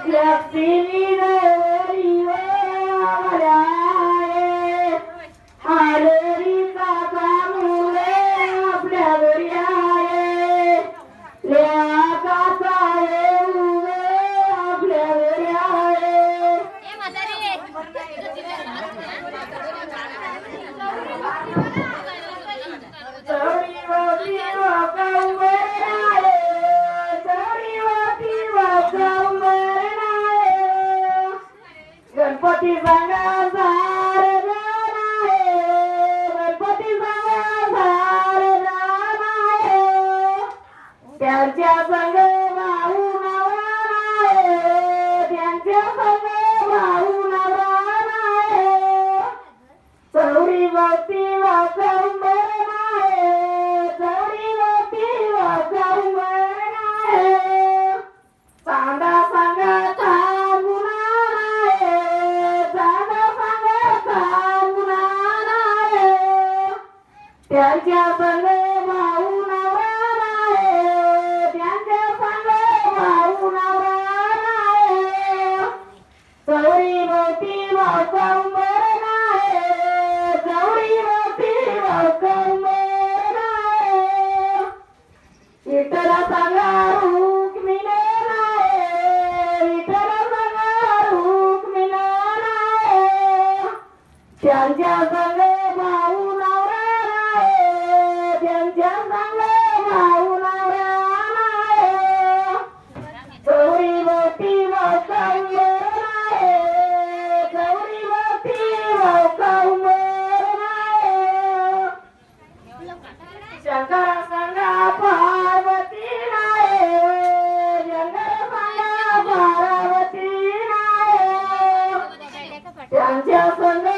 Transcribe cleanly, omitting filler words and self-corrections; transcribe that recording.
लक्ष्मी देवरी वराये आलेरी काका मुले आपल्या घरी आहे ल्या काका येऊवे आपल्या घरी आहे गणपती सांगा सार गणपती सांगा सार त्यांच्या संग भाऊ नवरा त्यांच्या संग भाऊ नवरा चौरी भक्ती वाचंबर चौरी भक्ती वाचंबर चांदा सांगा त्यांच्या संग भाऊ नवरा त्यांच्या संग भाऊ नवरा चौरी भोवती वाचंबर चौरी भोवती वाचंबर विठ्ठल सांगा रुक्मिणी विठ्ठल सांगा रुक्मिणी त्यांच्या संग भाऊ त्यांच्या संग भाऊ नवरा चौरी भोवती वाचंबर चौरी भोवती वाचंबर शंकर संगा पार्वती शंकर संगा पार्वती त्यांच्या संग